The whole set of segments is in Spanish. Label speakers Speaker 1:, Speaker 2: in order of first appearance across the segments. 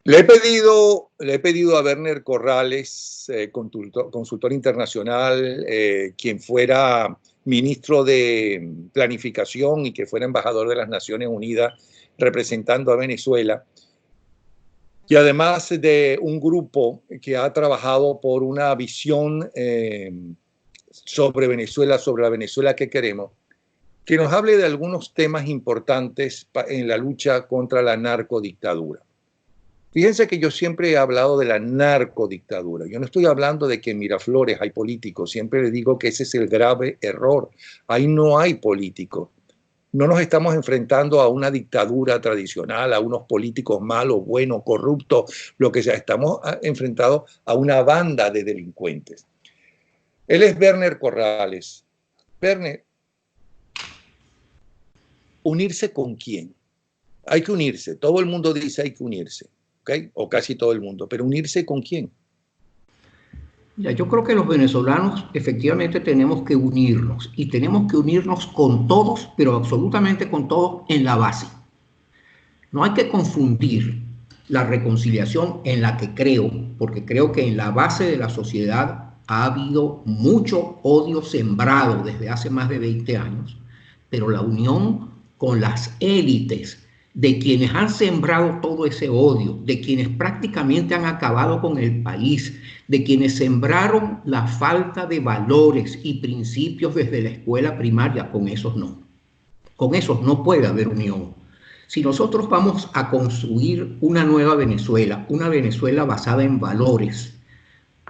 Speaker 1: Le he pedido a Werner Corrales, consultor internacional, quien fuera ministro de Planificación y que fuera embajador de las Naciones Unidas representando a Venezuela, y además de un grupo que ha trabajado por una visión sobre Venezuela, sobre la Venezuela que queremos, que nos hable de algunos temas importantes en la lucha contra la narcodictadura. Fíjense que yo siempre he hablado de la narcodictadura. Yo no estoy hablando de que en Miraflores hay políticos. Siempre les digo que ese es el grave error. Ahí no hay políticos. No nos estamos enfrentando a una dictadura tradicional, a unos políticos malos, buenos, corruptos, lo que sea. Estamos enfrentados a una banda de delincuentes. Él es Werner Corrales. Werner, ¿unirse con quién? Hay que unirse. Todo el mundo dice hay que unirse. ¿Okay? O casi todo el mundo, pero ¿unirse con quién?
Speaker 2: Ya, yo creo que los venezolanos efectivamente tenemos que unirnos y tenemos que unirnos con todos, pero absolutamente con todos en la base. No hay que confundir la reconciliación en la que creo, porque creo que en la base de la sociedad ha habido mucho odio sembrado desde hace más de 20 años, pero la unión con las élites de quienes han sembrado todo ese odio, de quienes prácticamente han acabado con el país, de quienes sembraron la falta de valores y principios desde la escuela primaria, con esos no. Con esos no puede haber unión. Si nosotros vamos a construir una nueva Venezuela, una Venezuela basada en valores,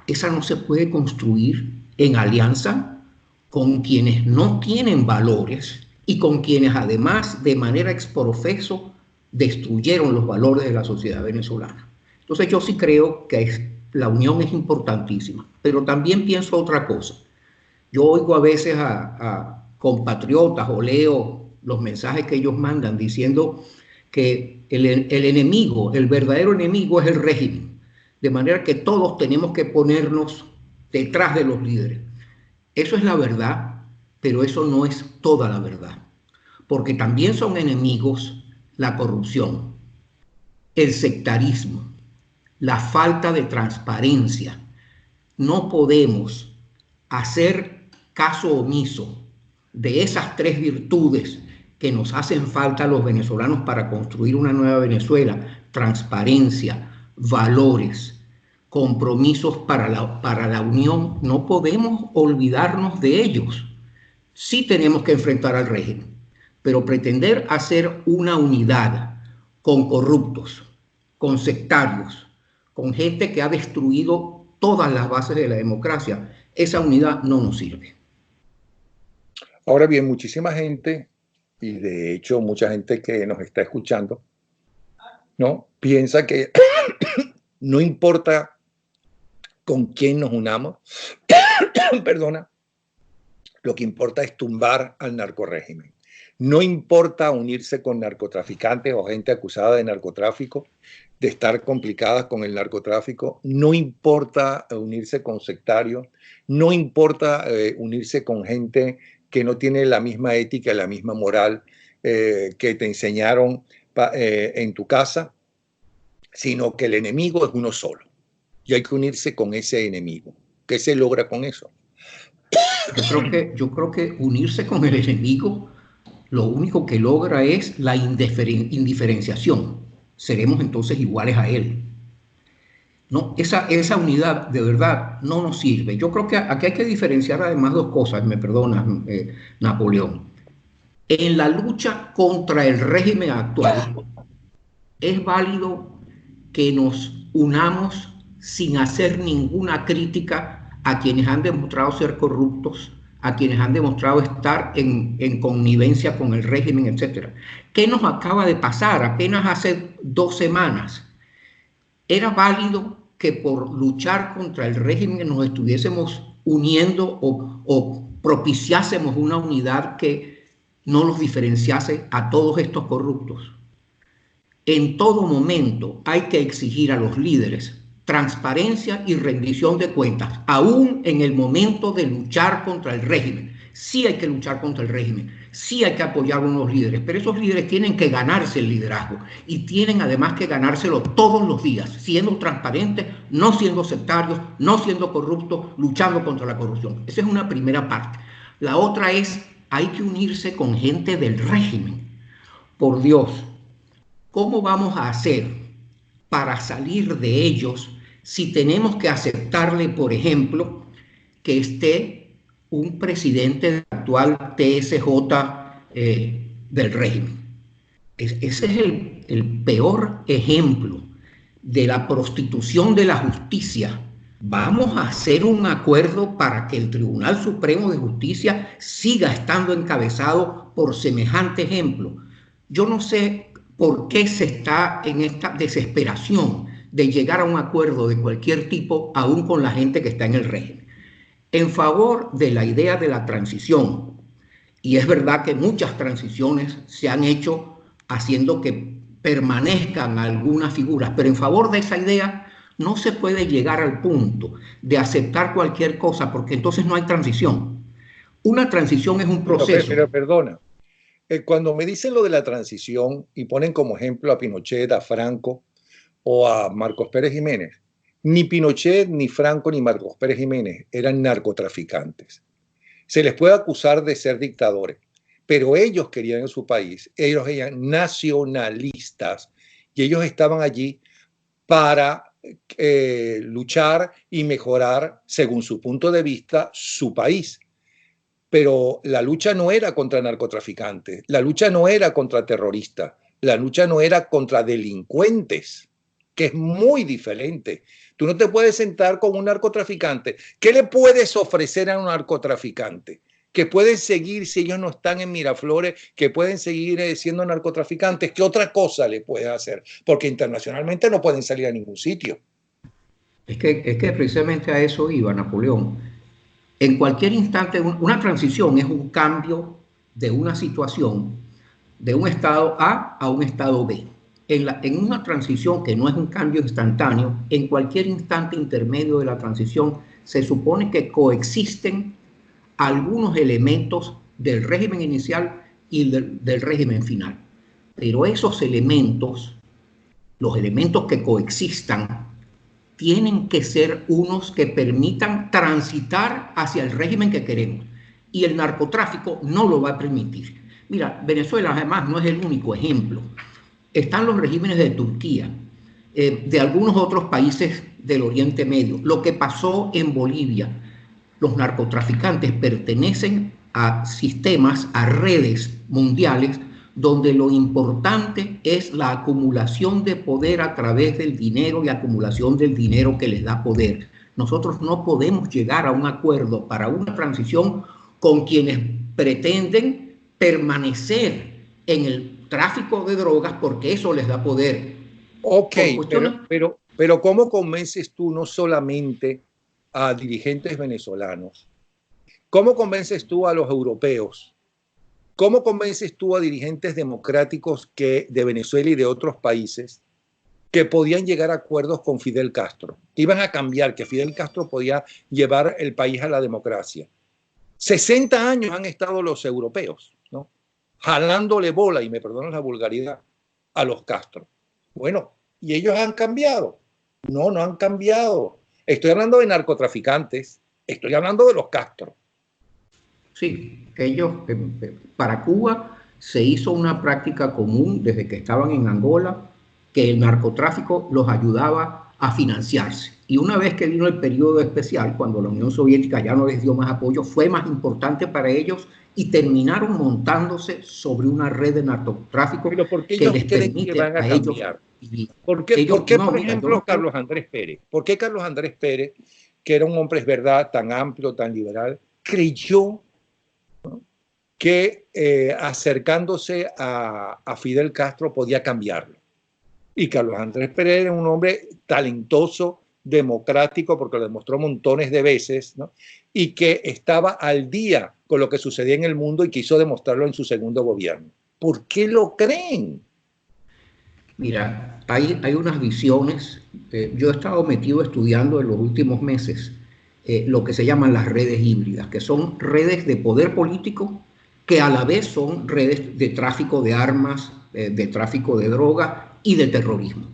Speaker 2: esa no se puede construir en alianza con quienes no tienen valores y con quienes además de manera exprofeso destruyeron los valores de la sociedad venezolana. Entonces yo sí creo que la unión es importantísima, pero también pienso otra cosa. Yo oigo a veces a compatriotas o leo los mensajes que ellos mandan diciendo que el enemigo, el verdadero enemigo es el régimen, de manera que todos tenemos que ponernos detrás de los líderes. Eso es la verdad, pero eso no es toda la verdad, porque también son enemigos la corrupción, el sectarismo, la falta de transparencia. No podemos hacer caso omiso de esas tres virtudes que nos hacen falta a los venezolanos para construir una nueva Venezuela: transparencia, valores, compromisos para la unión. No podemos olvidarnos de ellos. Sí tenemos que enfrentar al régimen, pero pretender hacer una unidad con corruptos, con sectarios, con gente que ha destruido todas las bases de la democracia, esa unidad no nos sirve.
Speaker 1: Ahora bien, muchísima gente, y de hecho mucha gente que nos está escuchando, ¿no? Piensa que no importa con quién nos unamos, perdona, lo que importa es tumbar al narcorrégimen. No importa unirse con narcotraficantes o gente acusada de narcotráfico, de estar complicadas con el narcotráfico. No importa unirse con sectarios. No importa unirse con gente que no tiene la misma ética, la misma moral que te enseñaron en tu casa, sino que el enemigo es uno solo. Y hay que unirse con ese enemigo. ¿Qué se logra con eso?
Speaker 2: Yo creo que unirse con el enemigo lo único que logra es la indiferenciación. Seremos entonces iguales a él. No, esa unidad de verdad no nos sirve. Yo creo que aquí hay que diferenciar además dos cosas, me perdonas, Napoleón. En la lucha contra el régimen actual es válido que nos unamos sin hacer ninguna crítica a quienes han demostrado ser corruptos, a quienes han demostrado estar en connivencia con el régimen, etc. ¿Qué nos acaba de pasar apenas hace 2 semanas? Era válido que por luchar contra el régimen nos estuviésemos uniendo o propiciásemos una unidad que no los diferenciase a todos estos corruptos. En todo momento hay que exigir a los líderes transparencia y rendición de cuentas, aún en el momento de luchar contra el régimen. Sí hay que luchar contra el régimen. Sí hay que apoyar a unos líderes, pero esos líderes tienen que ganarse el liderazgo y tienen además que ganárselo todos los días, siendo transparentes, no siendo sectarios, no siendo corruptos, luchando contra la corrupción. Esa es una primera parte. La otra es, hay que unirse con gente del régimen. Por Dios, ¿cómo vamos a hacer para salir de ellos si tenemos que aceptarle, por ejemplo, que esté un presidente actual TSJ del régimen? Ese es el peor ejemplo de la prostitución de la justicia. Vamos a hacer un acuerdo para que el Tribunal Supremo de Justicia siga estando encabezado por semejante ejemplo. Yo no sé por qué se está en esta desesperación de llegar a un acuerdo de cualquier tipo, aún con la gente que está en el régimen. En favor de la idea de la transición, y es verdad que muchas transiciones se han hecho haciendo que permanezcan algunas figuras, pero en favor de esa idea no se puede llegar al punto de aceptar cualquier cosa, porque entonces no hay transición. Una transición es un proceso.
Speaker 1: Pero perdona, cuando me dicen lo de la transición y ponen como ejemplo a Pinochet, a Franco o a Marcos Pérez Jiménez, ni Pinochet, ni Franco, ni Marcos Pérez Jiménez eran narcotraficantes. Se les puede acusar de ser dictadores, pero ellos querían en su país, ellos eran nacionalistas y ellos estaban allí para luchar y mejorar, según su punto de vista, su país. Pero la lucha no era contra narcotraficantes, la lucha no era contra terroristas, la lucha no era contra delincuentes, que es muy diferente. Tú no te puedes sentar con un narcotraficante. ¿Qué le puedes ofrecer a un narcotraficante? Que pueden seguir, si ellos no están en Miraflores, que pueden seguir siendo narcotraficantes. ¿Qué otra cosa le puedes hacer? Porque internacionalmente no pueden salir a ningún sitio.
Speaker 2: Es que precisamente a eso iba Napoleón. En cualquier instante, una transición es un cambio de una situación, de un estado A un estado B. En una transición que no es un cambio instantáneo, en cualquier instante intermedio de la transición se supone que coexisten algunos elementos del régimen inicial y del régimen final. Pero esos elementos, los elementos que coexistan, tienen que ser unos que permitan transitar hacia el régimen que queremos. Y el narcotráfico no lo va a permitir. Mira, Venezuela además no es el único ejemplo. Están los regímenes de Turquía, de algunos otros países del Oriente Medio. Lo que pasó en Bolivia, los narcotraficantes pertenecen a sistemas, a redes mundiales, donde lo importante es la acumulación de poder a través del dinero y acumulación del dinero que les da poder. Nosotros no podemos llegar a un acuerdo para una transición con quienes pretenden permanecer en el tráfico de drogas porque eso les da poder.
Speaker 1: Ok, pero ¿cómo convences tú no solamente a dirigentes venezolanos? ¿Cómo convences tú a los europeos? ¿Cómo convences tú a dirigentes democráticos de Venezuela y de otros países que podían llegar a acuerdos con Fidel Castro, que iban a cambiar, que Fidel Castro podía llevar el país a la democracia? 60 años han estado los europeos, ¿no?, jalándole bola, y me perdonan la vulgaridad, a los Castro. Bueno, ¿y ellos han cambiado? No, no han cambiado. Estoy hablando de narcotraficantes, estoy hablando de los Castro.
Speaker 2: Sí, ellos, para Cuba se hizo una práctica común desde que estaban en Angola, que el narcotráfico los ayudaba a financiarse. Y una vez que vino el periodo especial, cuando la Unión Soviética ya no les dio más apoyo, fue más importante para ellos y terminaron montándose sobre una red de narcotráfico que les permite a ellos.
Speaker 1: ¿Por qué, por ejemplo, Carlos Andrés Pérez? ¿Por qué Carlos Andrés Pérez, que era un hombre, es verdad, tan amplio, tan liberal, creyó, ¿no?, que acercándose a Fidel Castro podía cambiarlo? Y Carlos Andrés Pérez era un hombre talentoso, democrático, porque lo demostró montones de veces, ¿no?, y que estaba al día con lo que sucedía en el mundo y quiso demostrarlo en su segundo gobierno. ¿Por qué lo creen?
Speaker 2: Mira, hay unas visiones. Yo he estado metido estudiando en los últimos meses lo que se llaman las redes híbridas, que son redes de poder político que a la vez son redes de tráfico de armas, de tráfico de droga y de terrorismo.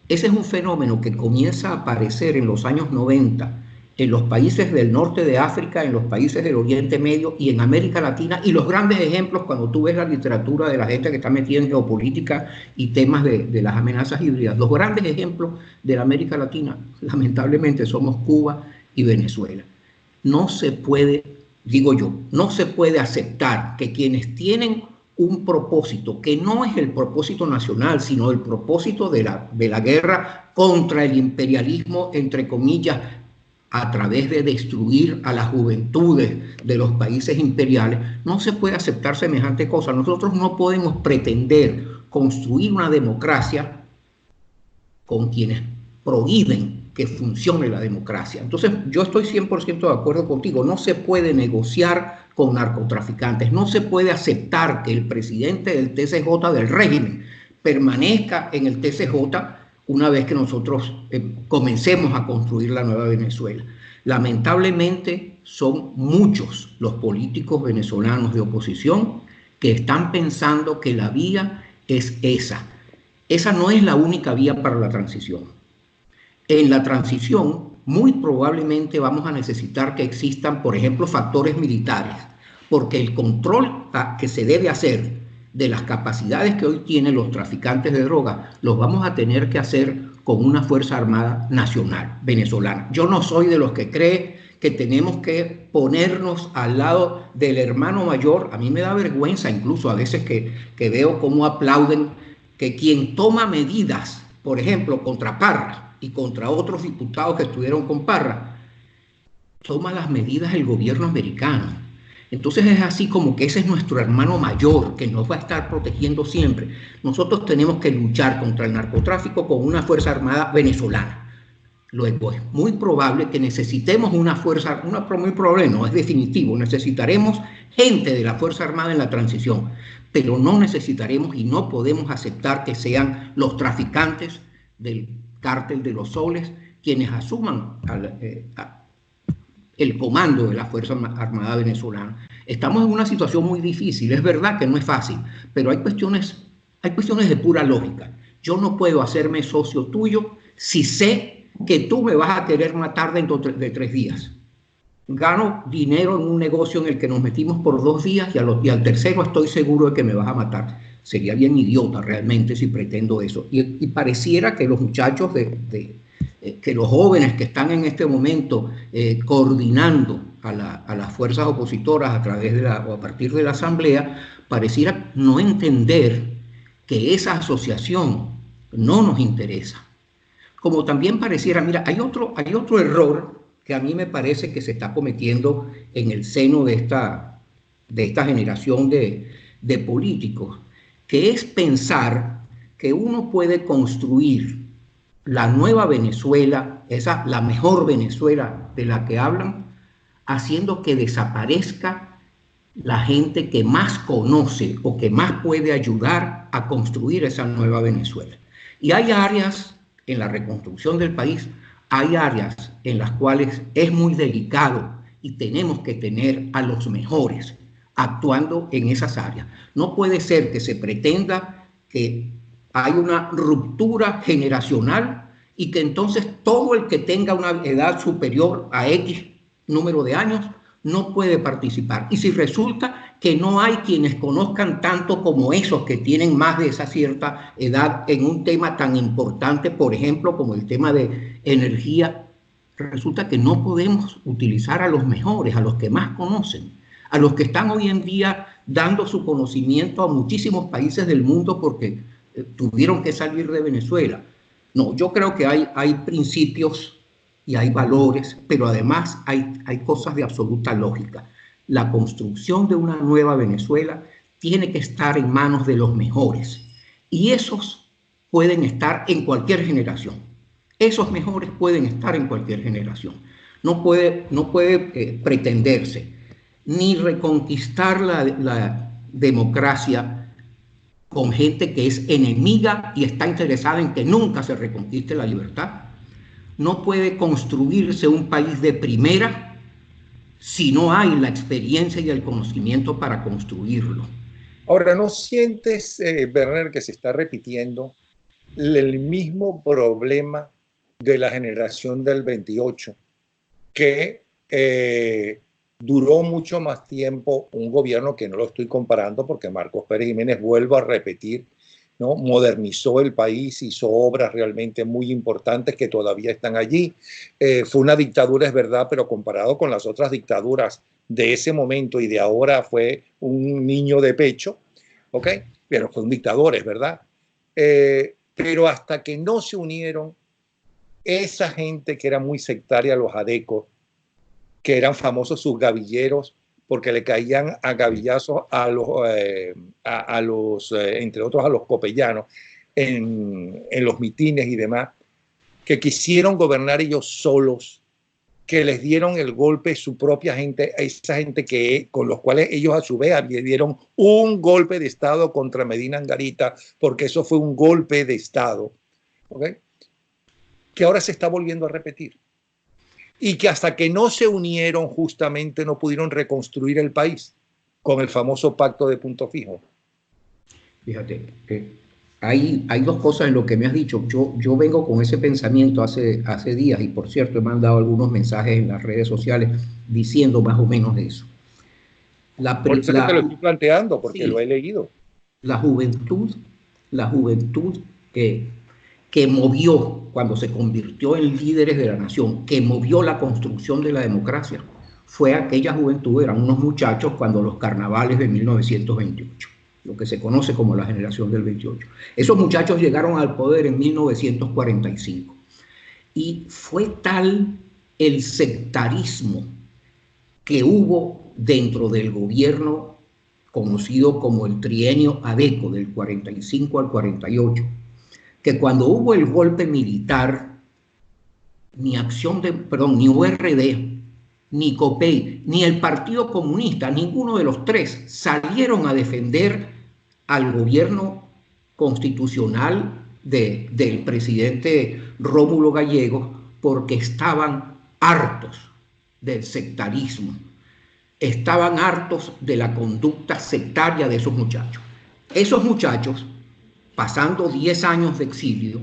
Speaker 2: Ese es un fenómeno que comienza a aparecer en los años 90 en los países del norte de África, en los países del Oriente Medio y en América Latina, y los grandes ejemplos cuando tú ves la literatura de la gente que está metida en geopolítica y temas de las amenazas híbridas, los grandes ejemplos de la América Latina, lamentablemente, somos Cuba y Venezuela. No se puede, digo yo, no se puede aceptar que quienes tienen un propósito que no es el propósito nacional, sino el propósito de la guerra contra el imperialismo, entre comillas, a través de destruir a las juventudes de los países imperiales, no se puede aceptar semejante cosa. Nosotros no podemos pretender construir una democracia con quienes prohíben que funcione la democracia. Entonces, yo estoy 100% de acuerdo contigo. No se puede negociar con narcotraficantes. No se puede aceptar que el presidente del TCJ del régimen permanezca en el TCJ una vez que nosotros comencemos a construir la nueva Venezuela. Lamentablemente son muchos los políticos venezolanos de oposición que están pensando que la vía es esa. Esa no es la única vía para la transición. En la transición muy probablemente vamos a necesitar que existan, por ejemplo, factores militares, porque el control que se debe hacer de las capacidades que hoy tienen los traficantes de droga, los vamos a tener que hacer con una Fuerza Armada Nacional venezolana. Yo no soy de los que cree que tenemos que ponernos al lado del hermano mayor. A mí me da vergüenza incluso a veces que veo cómo aplauden que quien toma medidas, por ejemplo, contra Parra y contra otros diputados que estuvieron con Parra, toma las medidas el gobierno americano. Entonces es así como que ese es nuestro hermano mayor que nos va a estar protegiendo siempre. Nosotros tenemos que luchar contra el narcotráfico con una Fuerza Armada venezolana. Luego es muy probable que necesitemos una fuerza, muy probable, no es definitivo, necesitaremos gente de la Fuerza Armada en la transición, pero no necesitaremos y no podemos aceptar que sean los traficantes del cártel de los soles quienes asuman el comando de la Fuerza Armada venezolana. Estamos en una situación muy difícil, es verdad que no es fácil, pero hay cuestiones de pura lógica. Yo no puedo hacerme socio tuyo si sé que tú me vas a querer matar dentro de 3 días. Gano dinero en un negocio en el que nos metimos por 2 días y al tercero estoy seguro de que me vas a matar. Sería bien idiota realmente si pretendo eso. Y pareciera que los muchachos que los jóvenes que están en este momento coordinando a las fuerzas opositoras a partir de la Asamblea, pareciera no entender que esa asociación no nos interesa. Como también pareciera, mira, hay otro error que a mí me parece que se está cometiendo en el seno de esta generación de políticos, que es pensar que uno puede construir la nueva Venezuela, la mejor Venezuela de la que hablan, haciendo que desaparezca la gente que más conoce o que más puede ayudar a construir esa nueva Venezuela. Y hay áreas en la reconstrucción del país, hay áreas en las cuales es muy delicado y tenemos que tener a los mejores actuando en esas áreas. No puede ser que se pretenda que hay una ruptura generacional y que entonces todo el que tenga una edad superior a X número de años no puede participar. Y si resulta que no hay quienes conozcan tanto como esos que tienen más de esa cierta edad en un tema tan importante, por ejemplo, como el tema de energía, resulta que no podemos utilizar a los mejores, a los que más conocen, a los que están hoy en día dando su conocimiento a muchísimos países del mundo porque tuvieron que salir de Venezuela. No, yo creo que hay principios y hay valores, pero además hay cosas de absoluta lógica. La construcción de una nueva Venezuela tiene que estar en manos de los mejores y esos pueden estar en cualquier generación. Esos mejores pueden estar en cualquier generación. No puede pretenderse ni reconquistar la democracia con gente que es enemiga y está interesada en que nunca se reconquiste la libertad. No puede construirse un país de primera si no hay la experiencia y el conocimiento para construirlo.
Speaker 1: Ahora, ¿no sientes, Werner, que se está repitiendo el mismo problema de la generación del 28, que duró mucho más tiempo un gobierno, que no lo estoy comparando porque Marcos Pérez Jiménez, vuelvo a repetir, ¿no?, modernizó el país, hizo obras realmente muy importantes que todavía están allí. Fue una dictadura, es verdad, pero comparado con las otras dictaduras de ese momento y de ahora, fue un niño de pecho, ¿ok? Pero fue un dictador, es verdad. Pero hasta que no se unieron esa gente que era muy sectaria, los adecos, que eran famosos sus gavilleros, porque le caían a gavillazos a los, entre otros, a los copellanos, en los mitines y demás, que quisieron gobernar ellos solos, que les dieron el golpe su propia gente, esa gente con los cuales ellos a su vez dieron un golpe de Estado contra Medina Angarita, porque eso fue un golpe de Estado, ¿okay?, que ahora se está volviendo a repetir. Y que hasta que no se unieron, justamente no pudieron reconstruir el país con el famoso pacto de Punto Fijo.
Speaker 2: Fíjate, hay dos cosas en lo que me has dicho. Yo vengo con ese pensamiento hace días, y por cierto he mandado algunos mensajes en las redes sociales diciendo más o menos eso.
Speaker 1: Por eso que te lo estoy planteando, porque
Speaker 2: sí,
Speaker 1: lo he leído.
Speaker 2: La juventud que movió, cuando se convirtió en líderes de la nación, que movió la construcción de la democracia, fue aquella juventud, eran unos muchachos cuando los carnavales de 1928, lo que se conoce como la generación del 28. Esos muchachos llegaron al poder en 1945 y fue tal el sectarismo que hubo dentro del gobierno conocido como el trienio ADECO, del 45 al 48, que cuando hubo el golpe militar, ni ni URD, ni COPEI, ni el Partido Comunista, ninguno de los tres salieron a defender al gobierno constitucional del presidente Rómulo Gallegos, porque estaban hartos del sectarismo, estaban hartos de la conducta sectaria de esos muchachos. Esos muchachos, pasando 10 años de exilio,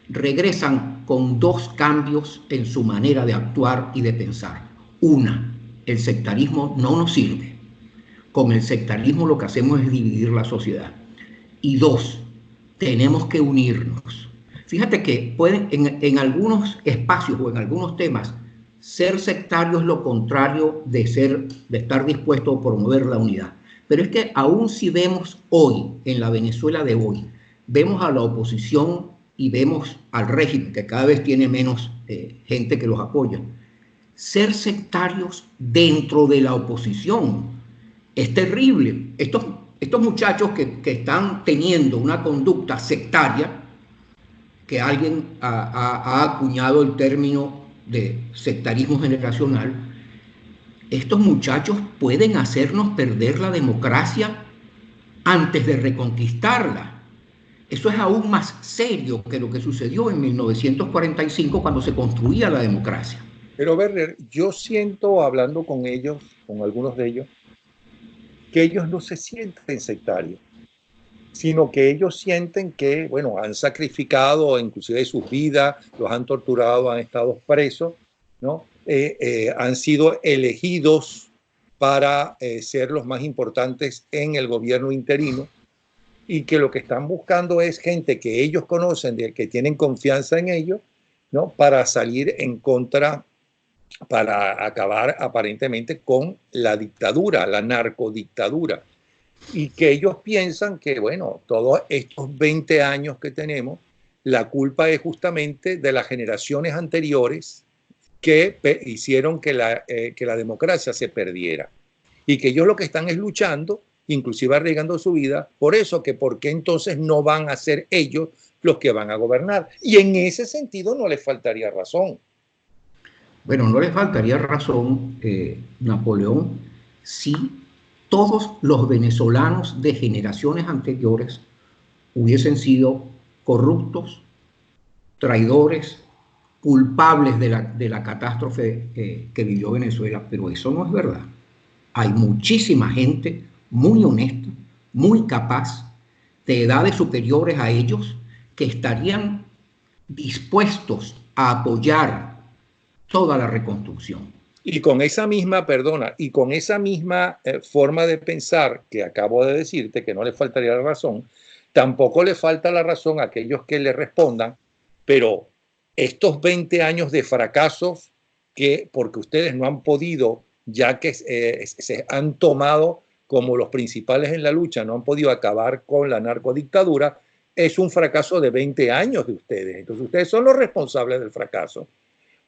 Speaker 2: regresan con dos cambios en su manera de actuar y de pensar. Una, el sectarismo no nos sirve. Con el sectarismo lo que hacemos es dividir la sociedad. Y dos, tenemos que unirnos. Fíjate que pueden en algunos espacios o en algunos temas ser sectario es lo contrario de estar dispuesto a promover la unidad. Pero es que aún si vemos hoy, en la Venezuela de hoy, vemos a la oposición y vemos al régimen, que cada vez tiene menos gente que los apoya, ser sectarios dentro de la oposición es terrible. Estos muchachos que están teniendo una conducta sectaria, que alguien ha acuñado el término de sectarismo generacional, estos muchachos pueden hacernos perder la democracia antes de reconquistarla. Eso es aún más serio que lo que sucedió en 1945 cuando se construía la democracia.
Speaker 1: Pero Werner, yo siento, hablando con ellos, con algunos de ellos, que ellos no se sienten sectarios, sino que ellos sienten que, bueno, han sacrificado inclusive sus vidas, los han torturado, han estado presos, ¿no? Han sido elegidos para ser los más importantes en el gobierno interino, y que lo que están buscando es gente que ellos conocen, de que tienen confianza en ellos, ¿no?, para salir en contra, para acabar aparentemente con la dictadura, la narcodictadura. Y que ellos piensan que, bueno, todos estos 20 años que tenemos, la culpa es justamente de las generaciones anteriores que hicieron que la democracia se perdiera. Y que ellos lo que están es luchando, inclusive arriesgando su vida, por eso, que por qué entonces no van a ser ellos los que van a gobernar. Y en ese sentido no les faltaría razón.
Speaker 2: Bueno, no les faltaría razón, Napoleón, si todos los venezolanos de generaciones anteriores hubiesen sido corruptos, traidores, culpables de la catástrofe que vivió Venezuela, pero eso no es verdad. Hay muchísima gente muy honesta, muy capaz, de edades superiores a ellos, que estarían dispuestos a apoyar toda la reconstrucción.
Speaker 1: Y con esa misma, perdona, y con esa misma forma de pensar que acabo de decirte, que no le faltaría la razón, tampoco le falta la razón a aquellos que le respondan, pero estos 20 años de fracasos que, porque ustedes no han podido, ya que se han tomado como los principales en la lucha, no han podido acabar con la narcodictadura, es un fracaso de 20 años de ustedes. Entonces ustedes son los responsables del fracaso.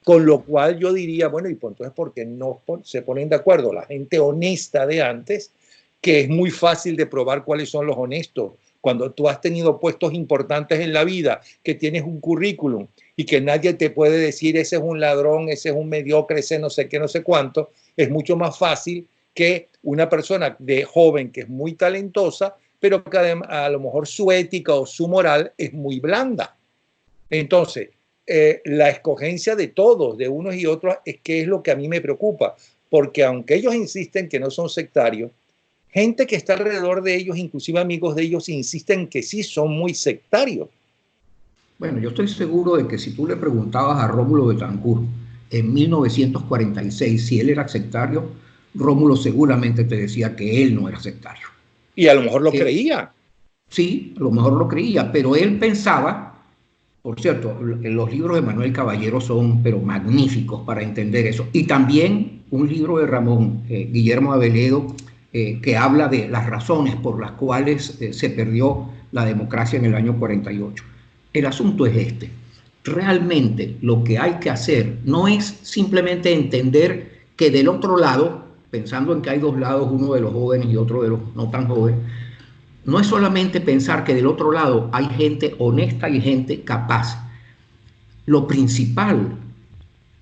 Speaker 1: Con lo cual yo diría, bueno, y pues entonces, ¿por qué no se ponen de acuerdo la gente honesta de antes? Que es muy fácil de probar cuáles son los honestos. Cuando tú has tenido puestos importantes en la vida, que tienes un currículum y que nadie te puede decir ese es un ladrón, ese es un mediocre, ese no sé qué, no sé cuánto, es mucho más fácil que una persona de joven que es muy talentosa, pero que a lo mejor su ética o su moral es muy blanda. Entonces, la escogencia de todos, de unos y otros, es que es lo que a mí me preocupa, porque aunque ellos insisten que no son sectarios, gente que está alrededor de ellos, inclusive amigos de ellos, insisten que sí son muy sectarios.
Speaker 2: Bueno, yo estoy seguro de que si tú le preguntabas a Rómulo Betancourt en 1946 si él era sectario, Rómulo seguramente te decía que él no era sectario.
Speaker 1: Y a lo mejor lo creía.
Speaker 2: Sí, a lo mejor lo creía, pero él pensaba, por cierto, los libros de Manuel Caballero son pero magníficos para entender eso. Y también un libro de Ramón Guillermo Aveledo que habla de las razones por las cuales se perdió la democracia en el año 48. El asunto es este. Realmente lo que hay que hacer no es simplemente entender que del otro lado, pensando en que hay dos lados, uno de los jóvenes y otro de los no tan jóvenes, no es solamente pensar que del otro lado hay gente honesta y gente capaz. Lo principal,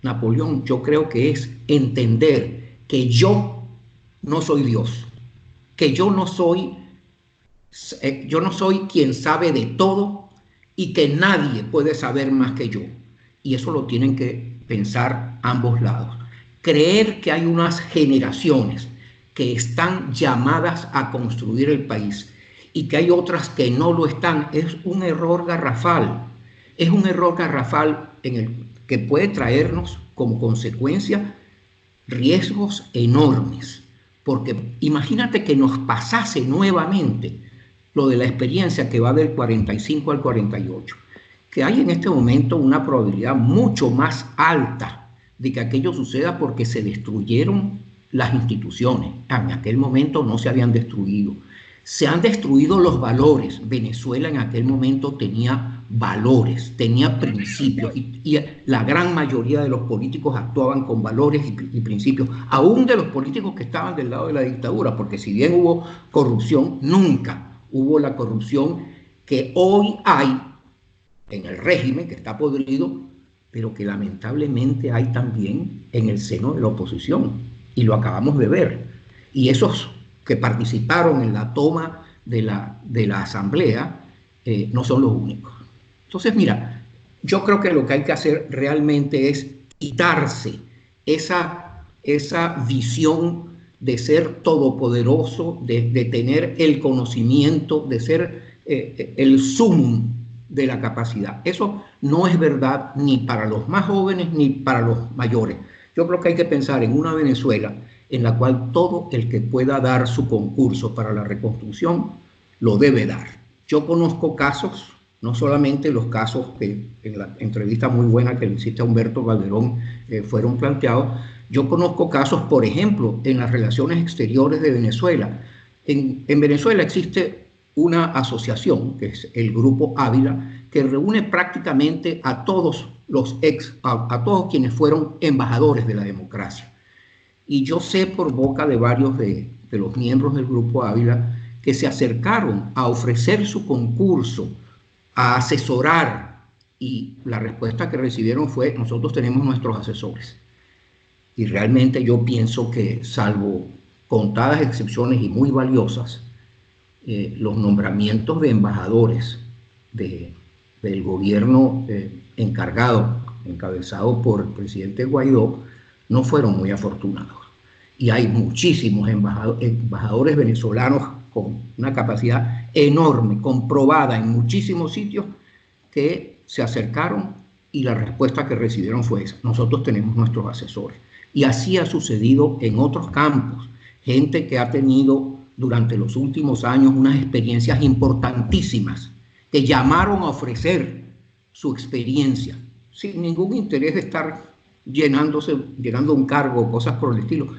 Speaker 2: Napoleón, yo creo que es entender que yo no soy Dios, que yo no soy quien sabe de todo y que nadie puede saber más que yo. Y eso lo tienen que pensar ambos lados. Creer que hay unas generaciones que están llamadas a construir el país y que hay otras que no lo están, es un error garrafal. Es un error garrafal que puede traernos como consecuencia riesgos enormes. Porque imagínate que nos pasase nuevamente lo de la experiencia que va del 45 al 48, que hay en este momento una probabilidad mucho más alta de que aquello suceda porque se destruyeron las instituciones. En aquel momento no se habían destruido. Se han destruido los valores. Venezuela en aquel momento tenía valores, tenía principios y la gran mayoría de los políticos actuaban con valores y principios, aún de los políticos que estaban del lado de la dictadura, porque si bien hubo corrupción, nunca hubo la corrupción que hoy hay en el régimen, que está podrido, pero que lamentablemente hay también en el seno de la oposición, y lo acabamos de ver. Y esos que participaron en la toma de la asamblea no son los únicos. Entonces, mira, yo creo que lo que hay que hacer realmente es quitarse esa visión de ser todopoderoso, de tener el conocimiento, de ser el sumum de la capacidad. Eso no es verdad ni para los más jóvenes ni para los mayores. Yo creo que hay que pensar en una Venezuela en la cual todo el que pueda dar su concurso para la reconstrucción lo debe dar. Yo conozco casos, no solamente los casos que en la entrevista muy buena que le hiciste a Humberto Calderón fueron planteados. Yo conozco casos, por ejemplo, en las relaciones exteriores de Venezuela. En Venezuela existe una asociación, que es el Grupo Ávila, que reúne prácticamente a todos a todos quienes fueron embajadores de la democracia. Y yo sé por boca de varios de los miembros del Grupo Ávila que se acercaron a ofrecer su concurso, a asesorar, y la respuesta que recibieron fue: nosotros tenemos nuestros asesores. Y realmente yo pienso que, salvo contadas excepciones y muy valiosas, los nombramientos de embajadores del gobierno encargado encabezados por el presidente Guaidó, no fueron muy afortunados. Y hay muchísimos embajadores venezolanos con una capacidad enorme, comprobada en muchísimos sitios, que se acercaron y la respuesta que recibieron fue esa: nosotros tenemos nuestros asesores. Y así ha sucedido en otros campos. Gente que ha tenido durante los últimos años unas experiencias importantísimas, que llamaron a ofrecer su experiencia, sin ningún interés de estar llenando un cargo o cosas por el estilo.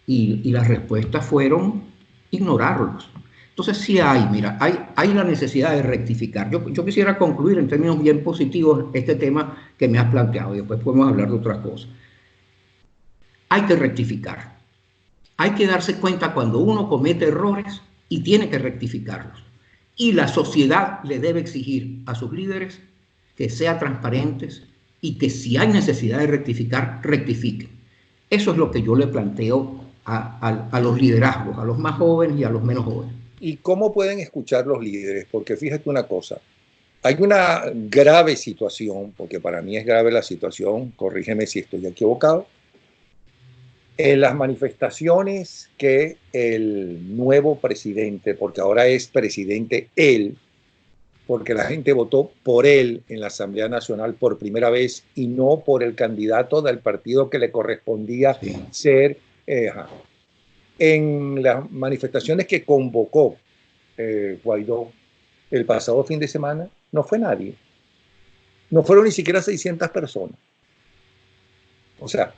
Speaker 2: Y las respuestas fueron ignorarlos. Entonces sí hay la necesidad de rectificar. Yo quisiera concluir en términos bien positivos este tema que me has planteado, y después podemos hablar de otras cosas. Hay que rectificar. Hay que darse cuenta cuando uno comete errores y tiene que rectificarlos. Y la sociedad le debe exigir a sus líderes que sean transparentes y que si hay necesidad de rectificar, rectifiquen. Eso es lo que yo le planteo a los liderazgos, a los más jóvenes y a los menos jóvenes.
Speaker 1: ¿Y cómo pueden escuchar los líderes? Porque fíjate una cosa, hay una grave situación, porque para mí es grave la situación, corrígeme si estoy equivocado, en las manifestaciones que el nuevo presidente, porque ahora es presidente él, porque la gente votó por él en la Asamblea Nacional por primera vez y no por el candidato del partido que le correspondía ser. En las manifestaciones que convocó Guaidó el pasado fin de semana, no fue nadie. No fueron ni siquiera 600 personas. O sea,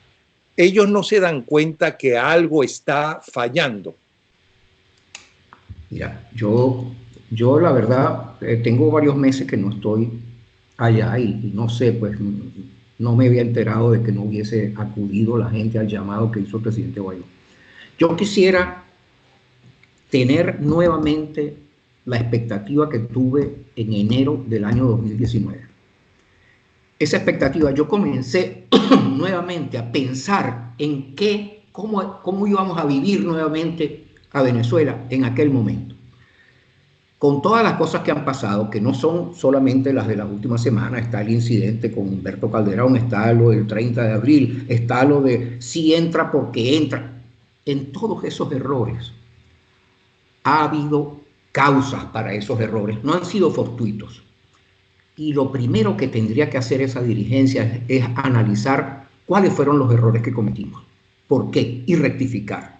Speaker 1: ellos no se dan cuenta que algo está fallando.
Speaker 2: Mira, yo la verdad tengo varios meses que no estoy allá y no sé, pues no me había enterado de que no hubiese acudido la gente al llamado que hizo el presidente Guaidó. Yo quisiera tener nuevamente la expectativa que tuve en enero del año 2019. Esa expectativa, yo comencé nuevamente a pensar en cómo íbamos a vivir nuevamente a Venezuela en aquel momento. Con todas las cosas que han pasado, que no son solamente las de la última semana, está el incidente con Humberto Calderón, está lo del 30 de abril, está lo de si entra porque entra. En todos esos errores ha habido causas para esos errores, no han sido fortuitos. Y lo primero que tendría que hacer esa dirigencia es analizar cuáles fueron los errores que cometimos, por qué, y rectificar.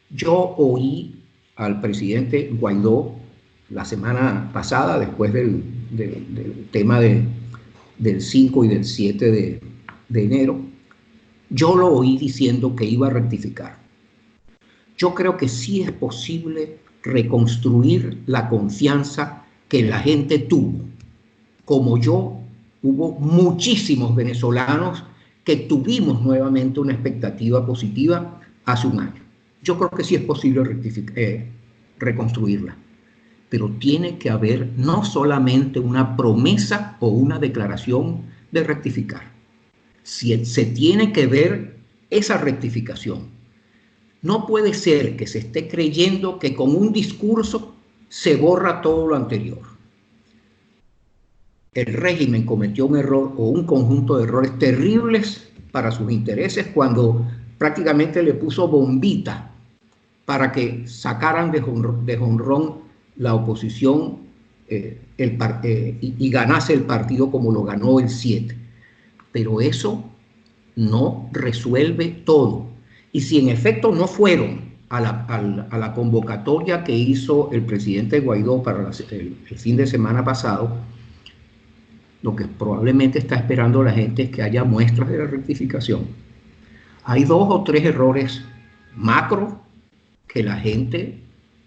Speaker 2: Yo oí al presidente Guaidó la semana pasada, después del tema del 5 y del 7 de enero, yo lo oí diciendo que iba a rectificar. Yo creo que sí es posible reconstruir la confianza que la gente tuvo. Como yo, hubo muchísimos venezolanos que tuvimos nuevamente una expectativa positiva hace un año. Yo creo que sí es posible reconstruirla, pero tiene que haber no solamente una promesa o una declaración de rectificar. Se tiene que ver esa rectificación. No puede ser que se esté creyendo que con un discurso se borra todo lo anterior. El régimen cometió un error o un conjunto de errores terribles para sus intereses cuando prácticamente le puso bombita para que sacaran de jonrón la oposición y ganase el partido como lo ganó el 7. Pero eso no resuelve todo. Y si en efecto no fueron a la convocatoria que hizo el presidente Guaidó para el fin de semana pasado, lo que probablemente está esperando la gente es que haya muestras de la rectificación. Hay 2 o 3 errores macro que la gente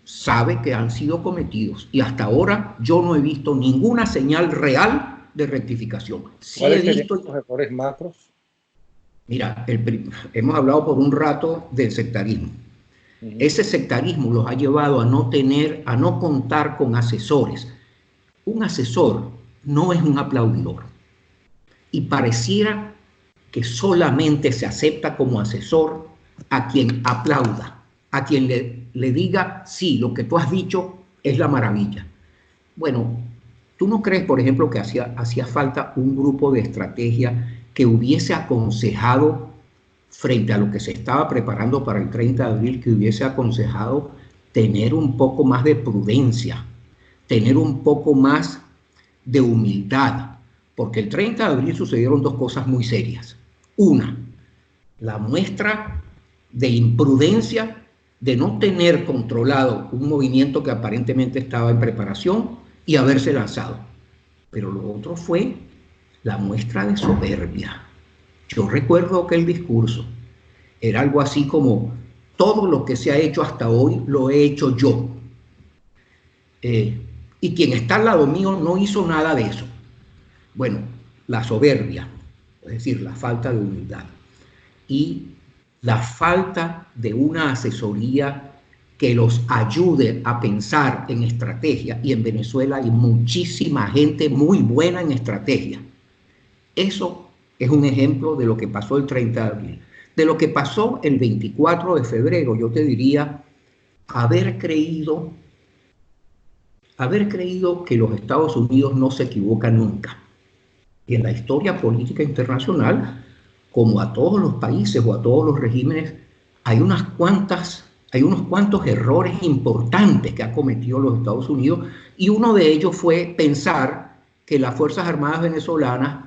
Speaker 2: sabe que han sido cometidos y hasta ahora yo no he visto ninguna señal real de rectificación.
Speaker 1: Sí ¿cuáles serían los errores macros?
Speaker 2: Mira, hemos hablado por un rato del sectarismo. Ese sectarismo los ha llevado a no contar con asesores. Un asesor no es un aplaudidor. Y pareciera que solamente se acepta como asesor a quien aplauda, a quien le diga, sí, lo que tú has dicho es la maravilla. Bueno, ¿Tú no crees, por ejemplo, que hacía falta un grupo de estrategia que hubiese aconsejado, frente a lo que se estaba preparando para el 30 de abril, que hubiese aconsejado tener un poco más de prudencia, tener un poco más de humildad? Porque el 30 de abril sucedieron dos cosas muy serias. Una, la muestra de imprudencia de no tener controlado un movimiento que aparentemente estaba en preparación y haberse lanzado. Pero lo otro fue la muestra de soberbia. Yo recuerdo aquel discurso. Era algo así como: todo lo que se ha hecho hasta hoy lo he hecho yo. Y quien está al lado mío no hizo nada de eso. Bueno, la soberbia, es decir, la falta de humildad y la falta de una asesoría que los ayude a pensar en estrategia. Y en Venezuela hay muchísima gente muy buena en estrategia. Eso es un ejemplo de lo que pasó el 30 de abril. De lo que pasó el 24 de febrero, yo te diría haber creído que los Estados Unidos no se equivocan nunca. Y en la historia política internacional, como a todos los países o a todos los regímenes, hay unos cuantos errores importantes que ha cometido los Estados Unidos, y uno de ellos fue pensar que las Fuerzas Armadas venezolanas,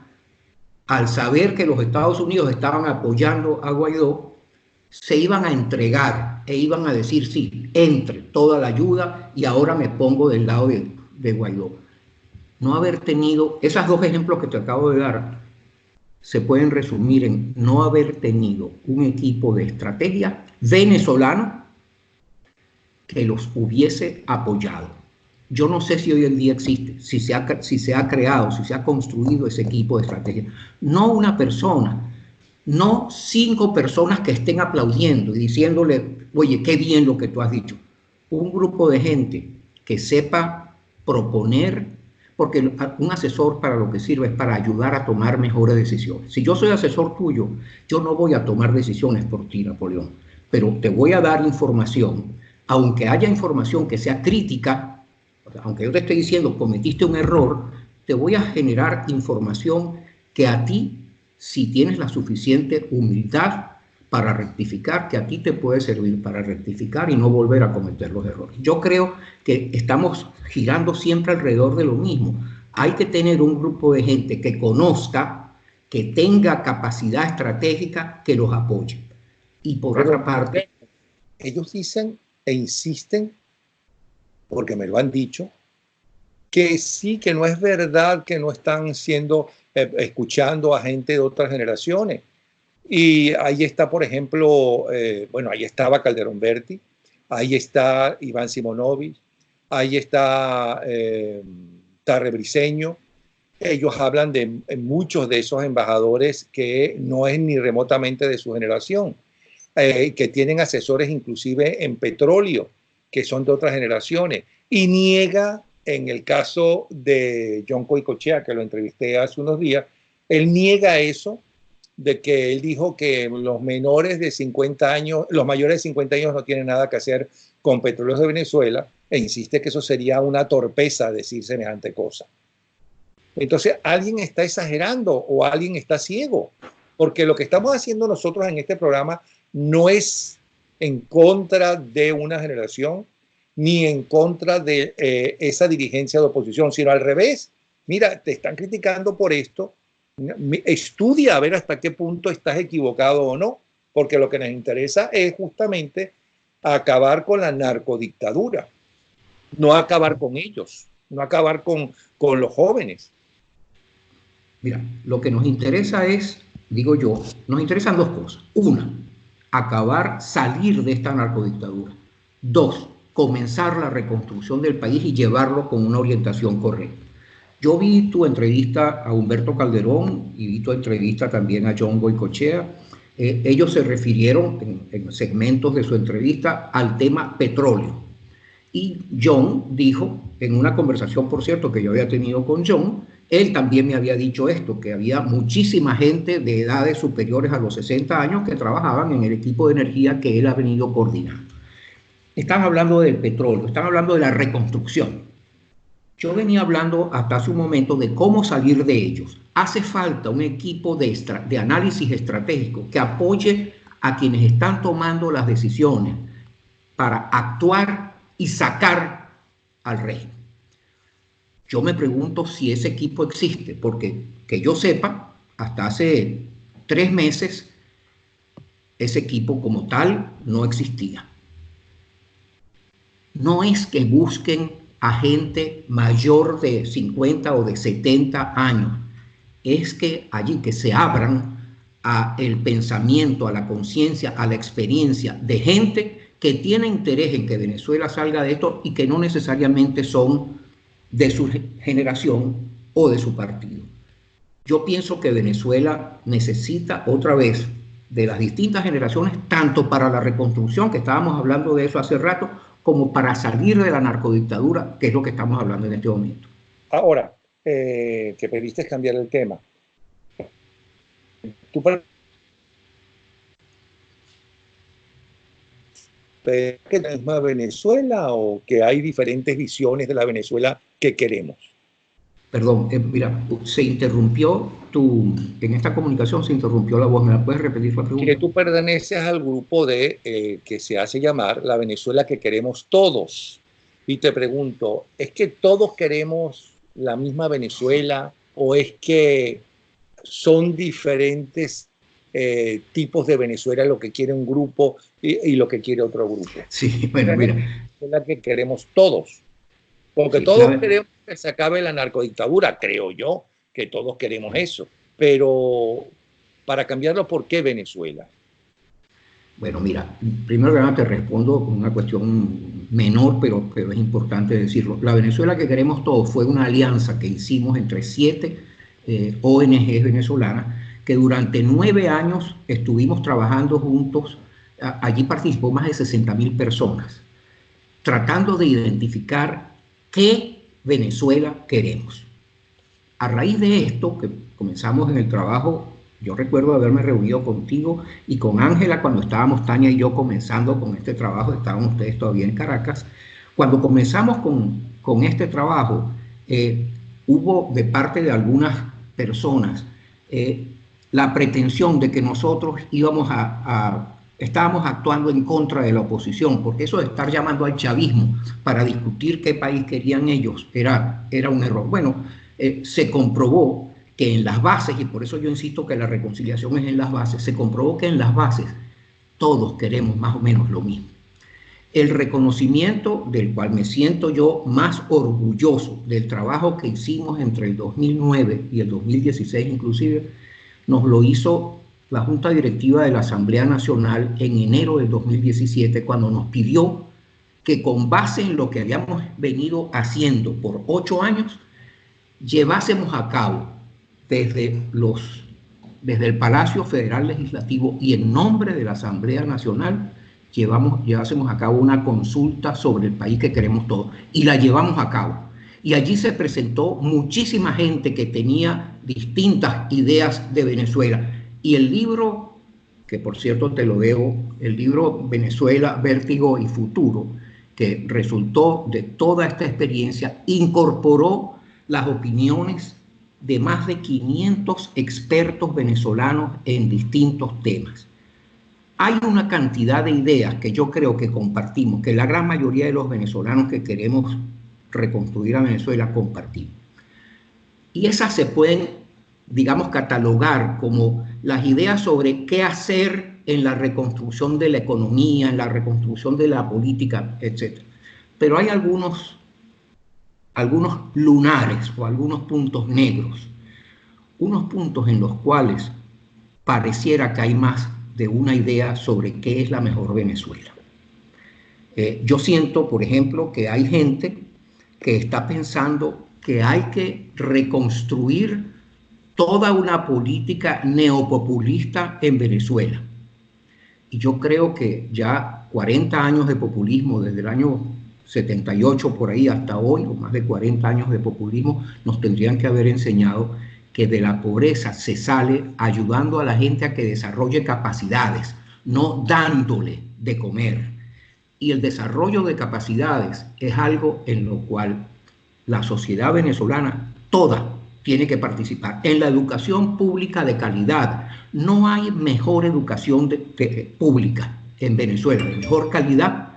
Speaker 2: al saber que los Estados Unidos estaban apoyando a Guaidó, se iban a entregar e iban a decir: sí, entre toda la ayuda y ahora me pongo del lado de Guaidó. No haber tenido, esos dos ejemplos que te acabo de dar, se pueden resumir en no haber tenido un equipo de estrategia venezolano que los hubiese apoyado. Yo no sé si hoy en día existe, si se ha creado, si se ha construido ese equipo de estrategia. No una persona, no 5 personas que estén aplaudiendo y diciéndole: oye, qué bien lo que tú has dicho. Un grupo de gente que sepa proponer, porque un asesor para lo que sirve es para ayudar a tomar mejores decisiones. Si yo soy asesor tuyo, yo no voy a tomar decisiones por ti, Napoleón, pero te voy a dar información, aunque haya información que sea crítica, aunque yo te esté diciendo cometiste un error, te voy a generar información que a ti, si tienes la suficiente humildad para rectificar, que a ti te puede servir para rectificar y no volver a cometer los errores. Yo creo que estamos girando siempre alrededor de lo mismo. Hay que tener un grupo de gente que conozca, que tenga capacidad estratégica, que los apoye. Y por otra parte,
Speaker 1: ellos dicen e insisten, porque me lo han dicho, que sí, que no es verdad que no están escuchando a gente de otras generaciones. Y ahí está, por ejemplo, ahí estaba Calderón Berti, ahí está Iván Simonovic, ahí está Tarre Briceño. Ellos hablan de muchos de esos embajadores que no es ni remotamente de su generación, que tienen asesores inclusive en petróleo, que son de otras generaciones. Y niega, en el caso de John Goycochea, que lo entrevisté hace unos días, él niega eso, de que él dijo que los mayores de 50 años no tienen nada que hacer con Petróleos de Venezuela, e insiste que eso sería una torpeza decir semejante cosa. Entonces, alguien está exagerando o alguien está ciego, porque lo que estamos haciendo nosotros en este programa no es en contra de una generación ni en contra de esa dirigencia de oposición, sino al revés. Mira, te están criticando por esto. Estudia a ver hasta qué punto estás equivocado o no, porque lo que nos interesa es justamente acabar con la narcodictadura, no acabar con ellos, no acabar con los jóvenes.
Speaker 2: Mira, lo que nos interesa es, digo yo, nos interesan dos cosas. Una, salir de esta narcodictadura. Dos, comenzar la reconstrucción del país y llevarlo con una orientación correcta. Yo vi tu entrevista a Humberto Calderón y vi tu entrevista también a John Goycochea. Ellos se refirieron en segmentos de su entrevista al tema petróleo. Y John dijo, en una conversación, por cierto, que yo había tenido con John, él también me había dicho esto, que había muchísima gente de edades superiores a los 60 años que trabajaban en el equipo de energía que él ha venido coordinando. Están hablando del petróleo, están hablando de la reconstrucción. Yo venía hablando hasta hace un momento de cómo salir de ellos. Hace falta un equipo de análisis estratégico que apoye a quienes están tomando las decisiones para actuar y sacar al régimen. Yo me pregunto si ese equipo existe, porque que yo sepa, hasta hace 3 meses ese equipo como tal no existía. No es que busquen a gente mayor de 50 o de 70 años, es que allí que se abran a el pensamiento, a la conciencia, a la experiencia de gente que tiene interés en que Venezuela salga de esto y que no necesariamente son de su generación o de su partido. Yo pienso que Venezuela necesita otra vez de las distintas generaciones, tanto para la reconstrucción, que estábamos hablando de eso hace rato, como para salir de la narcodictadura, que es lo que estamos hablando en este momento.
Speaker 1: Ahora, que pediste cambiar el tema. ¿Tú que es la misma Venezuela o que hay diferentes visiones de la Venezuela que queremos?
Speaker 2: Perdón, mira, se interrumpió en esta comunicación se interrumpió la voz. ¿Me la puedes repetir la pregunta?
Speaker 1: Que tú perteneces al grupo que se hace llamar la Venezuela que queremos todos. Y te pregunto, ¿es que todos queremos la misma Venezuela o es que son diferentes tipos de Venezuela lo que quiere un grupo y lo que quiere otro grupo?
Speaker 2: Sí, bueno, mira.
Speaker 1: Es la que queremos todos. Porque sí, todos queremos que se acabe la narcodictadura, creo yo, que todos queremos eso. Pero para cambiarlo, ¿por qué Venezuela?
Speaker 2: Bueno, mira, primero que nada te respondo con una cuestión menor, pero es importante decirlo. La Venezuela que queremos todos fue una alianza que hicimos entre 7 ONGs venezolanas que durante 9 años estuvimos trabajando juntos. Allí participó más de 60.000 personas, tratando de identificar qué Venezuela queremos. A raíz de esto, que comenzamos en el trabajo, yo recuerdo haberme reunido contigo y con Ángela cuando estábamos, Tania y yo, comenzando con este trabajo, estaban ustedes todavía en Caracas. Cuando comenzamos con este trabajo, hubo de parte de algunas personas la pretensión de que nosotros estábamos actuando en contra de la oposición, porque eso de estar llamando al chavismo para discutir qué país querían ellos era un error. Bueno, se comprobó que en las bases, y por eso yo insisto que la reconciliación es en las bases, se comprobó que en las bases todos queremos más o menos lo mismo. El reconocimiento del cual me siento yo más orgulloso del trabajo que hicimos entre el 2009 y el 2016 inclusive, nos lo hizo la Junta Directiva de la Asamblea Nacional en enero del 2017, cuando nos pidió que con base en lo que habíamos venido haciendo por 8 años, llevásemos a cabo desde el Palacio Federal Legislativo y en nombre de la Asamblea Nacional, llevásemos a cabo una consulta sobre el país que queremos todos, y la llevamos a cabo. Y allí se presentó muchísima gente que tenía distintas ideas de Venezuela. Y el libro, que por cierto te lo debo, el libro Venezuela, Vértigo y Futuro, que resultó de toda esta experiencia, incorporó las opiniones de más de 500 expertos venezolanos en distintos temas. Hay una cantidad de ideas que yo creo que compartimos, que la gran mayoría de los venezolanos que queremos reconstruir a Venezuela compartimos. Y esas se pueden, digamos, catalogar como las ideas sobre qué hacer en la reconstrucción de la economía, en la reconstrucción de la política, etc. Pero hay algunos lunares o algunos puntos negros, unos puntos en los cuales pareciera que hay más de una idea sobre qué es la mejor Venezuela. Yo siento, por ejemplo, que hay gente que está pensando que hay que reconstruir toda una política neopopulista en Venezuela. Y yo creo que ya 40 años de populismo, desde el año 78 por ahí hasta hoy, o más de 40 años de populismo, nos tendrían que haber enseñado que de la pobreza se sale ayudando a la gente a que desarrolle capacidades, no dándole de comer. Y el desarrollo de capacidades es algo en lo cual la sociedad venezolana, toda, tiene que participar en la educación pública de calidad. No hay mejor educación pública en Venezuela, de mejor calidad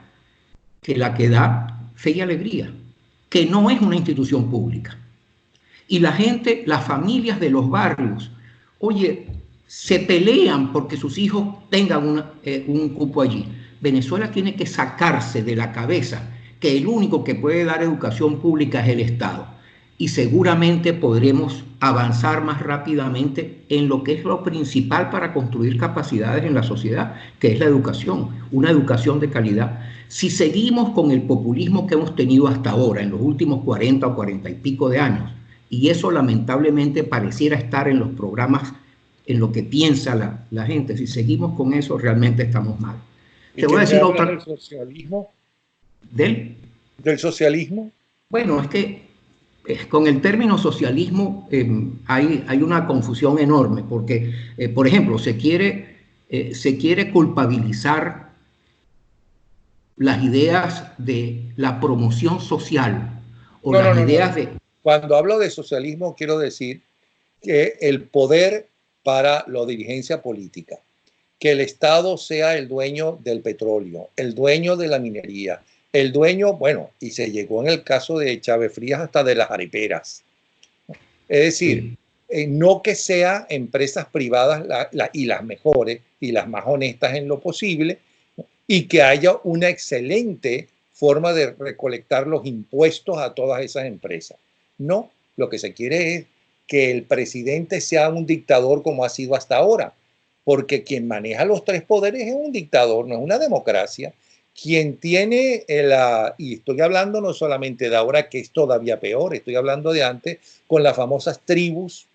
Speaker 2: que la que da Fe y Alegría, que no es una institución pública. Y la gente, las familias de los barrios, oye, se pelean porque sus hijos tengan un cupo allí. Venezuela tiene que sacarse de la cabeza que el único que puede dar educación pública es el Estado. Y seguramente podremos avanzar más rápidamente en lo que es lo principal para construir capacidades en la sociedad, que es la educación, una educación de calidad. Si seguimos con el populismo que hemos tenido hasta ahora, en los últimos 40 o 40 y pico de años, y eso lamentablemente pareciera estar en los programas, en lo que piensa la gente, si seguimos con eso realmente estamos mal.
Speaker 1: Te voy a decir otra. ¿Del socialismo? ¿Del socialismo?
Speaker 2: Bueno, es que con el término socialismo hay una confusión enorme, porque, por ejemplo, se quiere culpabilizar las ideas de la promoción social o las ideas de...
Speaker 1: Cuando hablo de socialismo quiero decir que el poder para la dirigencia política, que el Estado sea el dueño del petróleo, el dueño de la minería, el dueño, bueno, y se llegó en el caso de Chávez Frías hasta de las areperas. Es decir, no que sean empresas privadas y las mejores y las más honestas en lo posible, y que haya una excelente forma de recolectar los impuestos a todas esas empresas. No, lo que se quiere es que el presidente sea un dictador como ha sido hasta ahora, porque quien maneja los tres poderes es un dictador, no es una democracia. Quien tiene, y estoy hablando no solamente de ahora, que es todavía peor, estoy hablando de antes, con las famosas tribus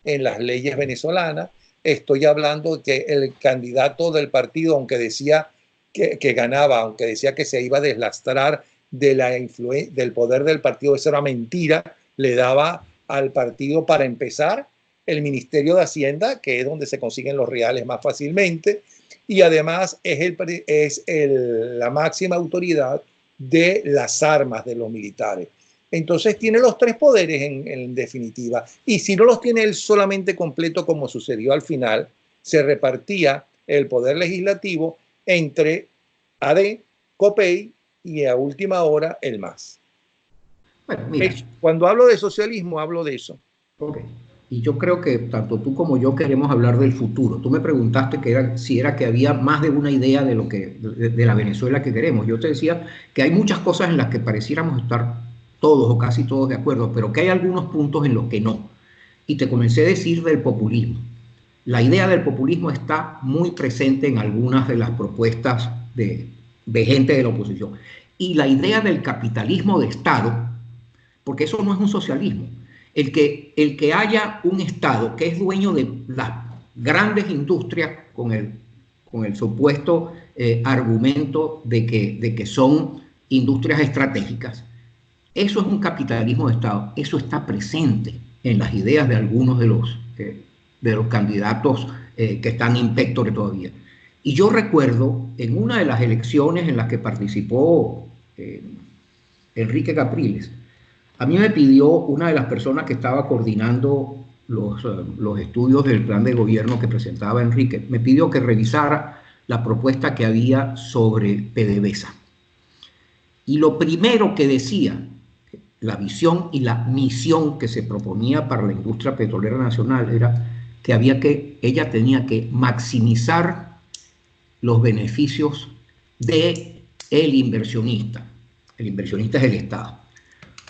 Speaker 1: en las leyes venezolanas, estoy hablando de que el candidato del partido, aunque decía que ganaba, aunque decía que se iba a deslastrar del poder del partido, eso era mentira, le daba al partido para empezar el Ministerio de Hacienda, que es donde se consiguen los reales más fácilmente, y además es la máxima autoridad de las armas de los militares. Entonces tiene los tres poderes en definitiva, y si no los tiene él solamente completo, como sucedió al final, se repartía el poder legislativo entre AD, COPEI y a última hora el MAS. Bueno, mira, cuando hablo de socialismo hablo de eso.
Speaker 2: Okay. Y yo creo que tanto tú como yo queremos hablar del futuro. Tú me preguntaste si era que había más de una idea de la Venezuela que queremos. Yo te decía que hay muchas cosas en las que pareciéramos estar todos o casi todos de acuerdo, pero que hay algunos puntos en los que no. Y te comencé a decir del populismo. La idea del populismo está muy presente en algunas de las propuestas de gente de la oposición. Y la idea del capitalismo de Estado, porque eso no es un socialismo. El que haya un Estado que es dueño de las grandes industrias con el supuesto argumento de que son industrias estratégicas, eso es un capitalismo de Estado. Eso está presente en las ideas de algunos de los candidatos que están in pectore todavía. Y yo recuerdo en una de las elecciones en las que participó Enrique Capriles, a mí me pidió una de las personas que estaba coordinando los estudios del plan de gobierno que presentaba Enrique, me pidió que revisara la propuesta que había sobre PDVSA. Y lo primero que decía, la visión y la misión que se proponía para la industria petrolera nacional era que ella tenía que maximizar los beneficios del inversionista. El inversionista es el Estado.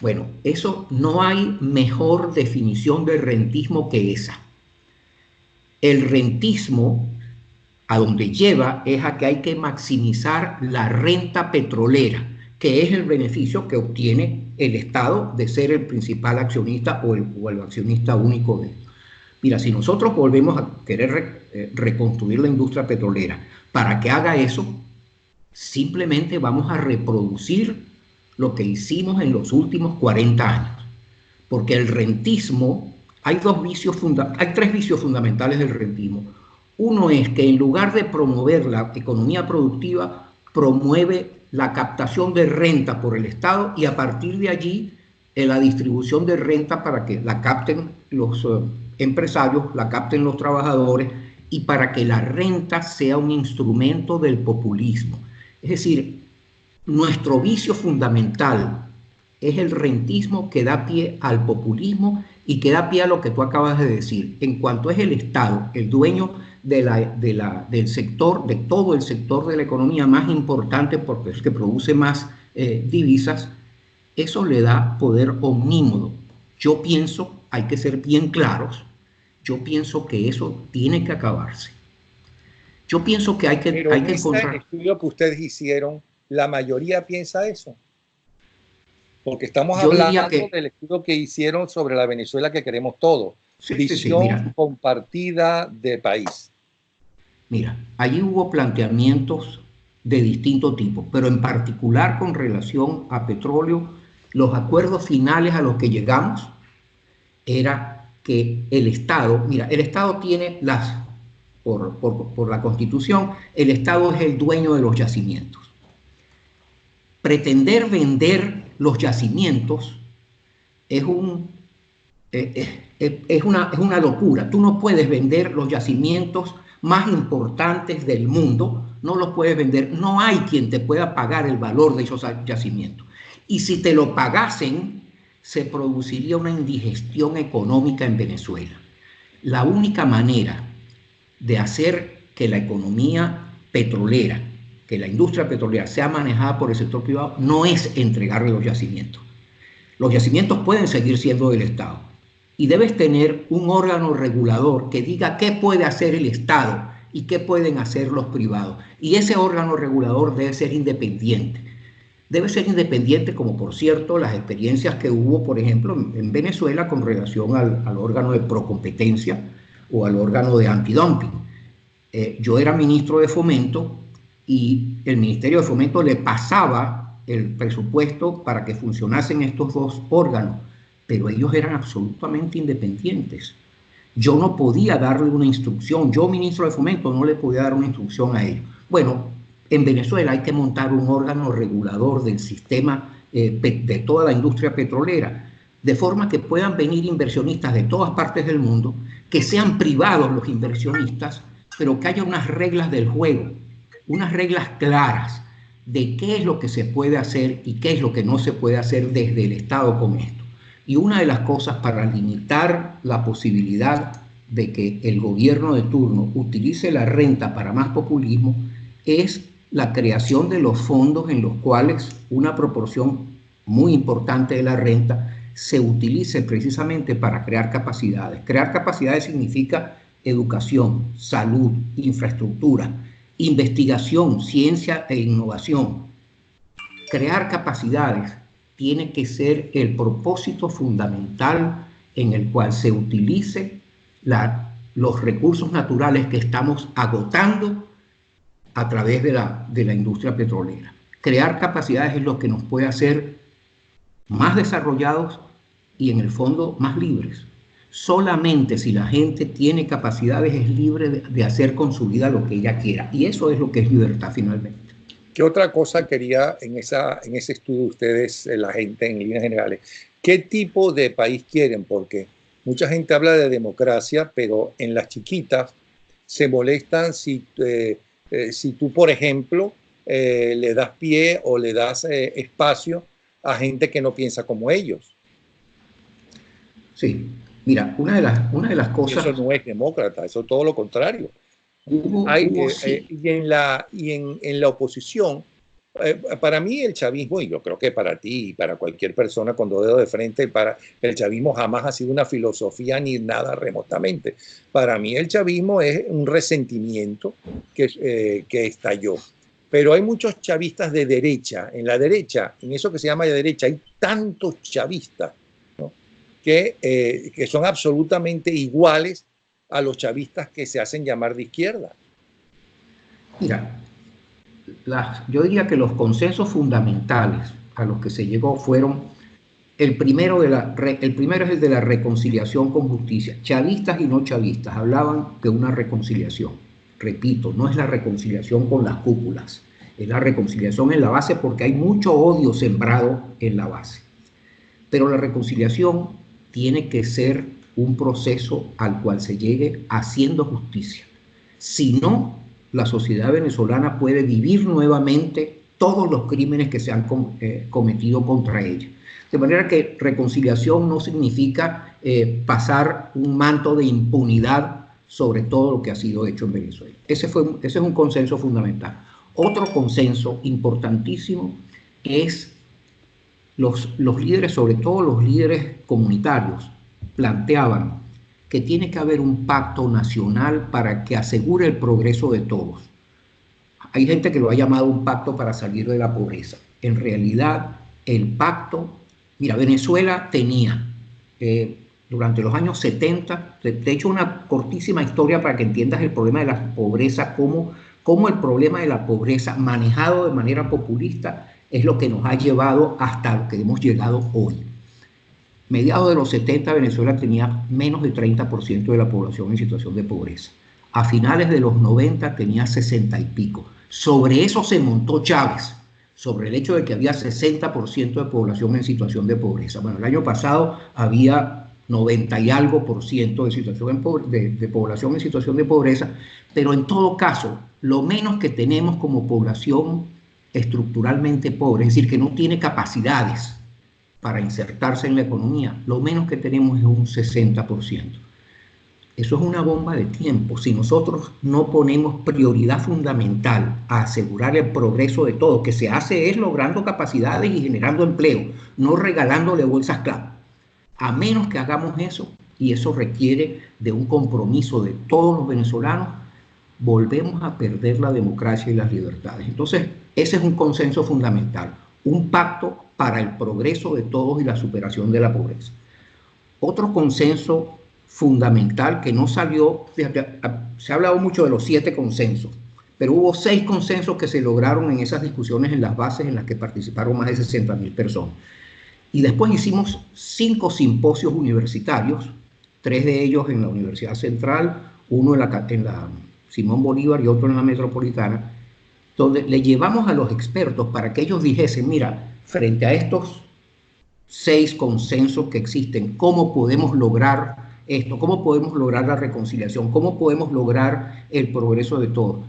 Speaker 2: Bueno, eso no hay mejor definición de rentismo que esa. El rentismo a donde lleva es a que hay que maximizar la renta petrolera, que es el beneficio que obtiene el Estado de ser el principal accionista o el accionista único de esto. Mira, si nosotros volvemos a querer reconstruir la industria petrolera para que haga eso, simplemente vamos a reproducir lo que hicimos en los últimos 40 años. Porque el rentismo, hay tres vicios fundamentales del rentismo. Uno es que en lugar de promover la economía productiva, promueve la captación de renta por el Estado y a partir de allí la distribución de renta para que la capten los empresarios, la capten los trabajadores y para que la renta sea un instrumento del populismo. Es decir, nuestro vicio fundamental es el rentismo que da pie al populismo y que da pie a lo que tú acabas de decir. En cuanto es el Estado, el dueño del sector, de todo el sector de la economía más importante porque es que produce más divisas, eso le da poder omnímodo. Yo pienso, hay que ser bien claros, yo pienso que eso tiene que acabarse. Yo pienso que hay que
Speaker 1: encontrar... el estudio que ustedes hicieron, la mayoría piensa eso. Porque estamos hablando del estudio que hicieron sobre la Venezuela que queremos todos. Sí, visión compartida de país.
Speaker 2: Mira, allí hubo planteamientos de distinto tipo, pero en particular con relación a petróleo, los acuerdos finales a los que llegamos era que el Estado, mira, el Estado tiene por la Constitución, el Estado es el dueño de los yacimientos. Pretender vender los yacimientos es una locura. Tú no puedes vender los yacimientos más importantes del mundo, no los puedes vender. No hay quien te pueda pagar el valor de esos yacimientos. Y si te lo pagasen, se produciría una indigestión económica en Venezuela. La única manera de hacer que la economía petrolera, que la industria petrolera sea manejada por el sector privado, no es entregarle los yacimientos. Los yacimientos pueden seguir siendo del Estado y debes tener un órgano regulador que diga qué puede hacer el Estado y qué pueden hacer los privados. Y ese órgano regulador debe ser independiente. Debe ser independiente, como por cierto las experiencias que hubo, por ejemplo, en Venezuela con relación al órgano de procompetencia o al órgano de antidumping. Yo era ministro de Fomento y el Ministerio de Fomento le pasaba el presupuesto para que funcionasen estos dos órganos, pero ellos eran absolutamente independientes. Yo no podía darle una instrucción, yo ministro de Fomento no le podía dar una instrucción a ellos. Bueno, en Venezuela hay que montar un órgano regulador del sistema de toda la industria petrolera, de forma que puedan venir inversionistas de todas partes del mundo, que sean privados los inversionistas, pero que haya unas reglas del juego, unas reglas claras de qué es lo que se puede hacer y qué es lo que no se puede hacer desde el Estado con esto. Y una de las cosas para limitar la posibilidad de que el gobierno de turno utilice la renta para más populismo es la creación de los fondos en los cuales una proporción muy importante de la renta se utilice precisamente para crear capacidades. Crear capacidades significa educación, salud, infraestructura, investigación, ciencia e innovación. Crear capacidades tiene que ser el propósito fundamental en el cual se utilice los recursos naturales que estamos agotando a través de la industria petrolera. Crear capacidades es lo que nos puede hacer más desarrollados y en el fondo más libres. Solamente si la gente tiene capacidades es libre de hacer con su vida lo que ella quiera. Y eso es lo que es libertad finalmente.
Speaker 1: ¿Qué otra cosa quería en ese estudio ustedes, la gente en líneas generales? ¿Qué tipo de país quieren? Porque mucha gente habla de democracia, pero en las chiquitas se molestan si tú, por ejemplo, le das pie o le das espacio a gente que no piensa como ellos.
Speaker 2: Sí, mira, una de las cosas...
Speaker 1: Eso no es demócrata, eso es todo lo contrario. Sí. Y en la oposición, para mí el chavismo, y yo creo que para ti y para cualquier persona con dos dedos de frente, el chavismo jamás ha sido una filosofía ni nada remotamente. Para mí el chavismo es un resentimiento que estalló. Pero hay muchos chavistas de derecha. En la derecha, en eso que se llama de derecha, hay tantos chavistas, ¿no? que son absolutamente iguales a los chavistas que se hacen llamar de izquierda.
Speaker 2: Mira, yo diría que los consensos fundamentales a los que se llegó fueron, el primero es el de la reconciliación con justicia. Chavistas y no chavistas hablaban de una reconciliación. Repito, no es la reconciliación con las cúpulas, es la reconciliación en la base porque hay mucho odio sembrado en la base. Pero la reconciliación tiene que ser un proceso al cual se llegue haciendo justicia. Si no, la sociedad venezolana puede vivir nuevamente todos los crímenes que se han cometido contra ella. De manera que reconciliación no significa pasar un manto de impunidad sobre todo lo que ha sido hecho en Venezuela. Ese es un consenso fundamental. Otro consenso importantísimo es los líderes, sobre todo los líderes comunitarios, planteaban que tiene que haber un pacto nacional para que asegure el progreso de todos. Hay gente que lo ha llamado un pacto para salir de la pobreza. En realidad, el pacto... Mira, Venezuela tenía, durante los años 70, de hecho una cortísima historia para que entiendas el problema de la pobreza, cómo el problema de la pobreza manejado de manera populista es lo que nos ha llevado hasta lo que hemos llegado hoy. Mediados de los 70, Venezuela tenía menos de 30% de la población en situación de pobreza. A finales de los 90 tenía 60 y pico. Sobre eso se montó Chávez, sobre el hecho de que había 60% de población en situación de pobreza. Bueno, el año pasado había 90 y algo por ciento de población en situación de pobreza, pero en todo caso, lo menos que tenemos como población estructuralmente pobre, es decir, que no tiene capacidades para insertarse en la economía, lo menos que tenemos es un 60%. Eso es una bomba de tiempo. Si nosotros no ponemos prioridad fundamental a asegurar el progreso de todos, que se hace es logrando capacidades y generando empleo, no regalándole bolsas clave. A menos que hagamos eso, y eso requiere de un compromiso de todos los venezolanos, volvemos a perder la democracia y las libertades. Entonces, ese es un consenso fundamental, un pacto para el progreso de todos y la superación de la pobreza. Otro consenso fundamental que no salió, fíjate, se ha hablado mucho de los 7 consensos, pero hubo 6 consensos que se lograron en esas discusiones en las bases en las que participaron más de 60.000 personas. Y después hicimos 5 simposios universitarios, 3 de ellos en la Universidad Central, uno en la Simón Bolívar y otro en la Metropolitana, donde le llevamos a los expertos para que ellos dijesen, mira, frente a estos 6 consensos que existen, ¿cómo podemos lograr esto? ¿Cómo podemos lograr la reconciliación? ¿Cómo podemos lograr el progreso de todos?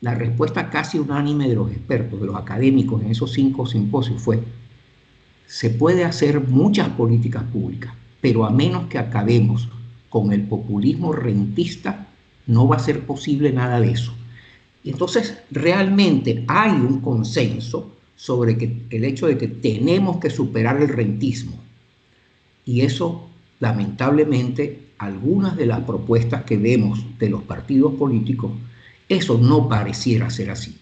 Speaker 2: La respuesta casi unánime de los expertos, de los académicos en esos 5 simposios fue: se puede hacer muchas políticas públicas, pero a menos que acabemos con el populismo rentista, no va a ser posible nada de eso. Entonces, realmente hay un consenso sobre el hecho de que tenemos que superar el rentismo. Y eso, lamentablemente, algunas de las propuestas que vemos de los partidos políticos, eso no pareciera ser así.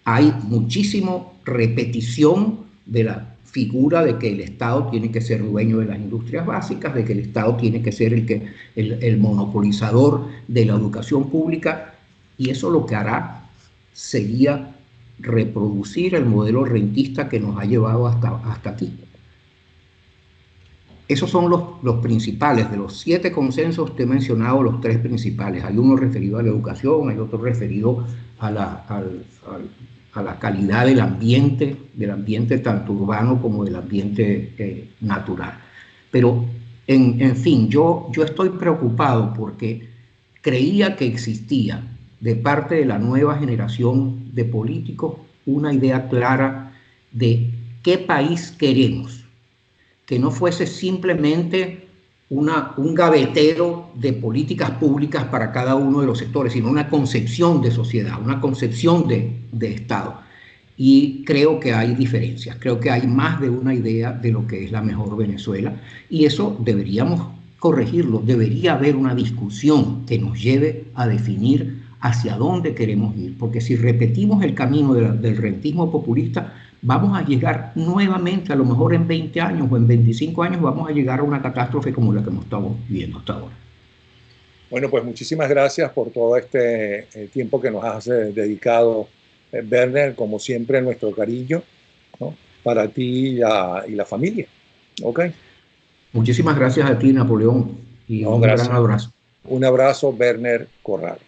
Speaker 2: Hay muchísima repetición de la figura de que el Estado tiene que ser dueño de las industrias básicas, de que el Estado tiene que ser el monopolizador de la educación pública, y eso lo que hará sería reproducir el modelo rentista que nos ha llevado hasta aquí. Esos son los principales. De los 7 consensos te he mencionado los 3 principales. Hay uno referido a la educación, hay otro referido a la calidad del ambiente tanto urbano como del ambiente natural. Pero, en fin, yo estoy preocupado porque creía que existía de parte de la nueva generación de políticos una idea clara de qué país queremos, que no fuese simplemente un gavetero de políticas públicas para cada uno de los sectores, sino una concepción de sociedad, una concepción de Estado. Y creo que hay diferencias, creo que hay más de una idea de lo que es la mejor Venezuela, y eso deberíamos corregirlo. Debería haber una discusión que nos lleve a definir hacia dónde queremos ir, porque si repetimos el camino del rentismo populista, vamos a llegar nuevamente, a lo mejor en 20 años o en 25 años, vamos a llegar a una catástrofe como la que hemos estado viviendo hasta ahora.
Speaker 1: Bueno, pues muchísimas gracias por todo este tiempo que nos has dedicado, Werner. Como siempre, nuestro cariño, ¿no?, para ti y la familia. ¿Ok?
Speaker 2: Muchísimas gracias a ti, Napoleón, y un gran abrazo.
Speaker 1: Un abrazo, Werner Corrales.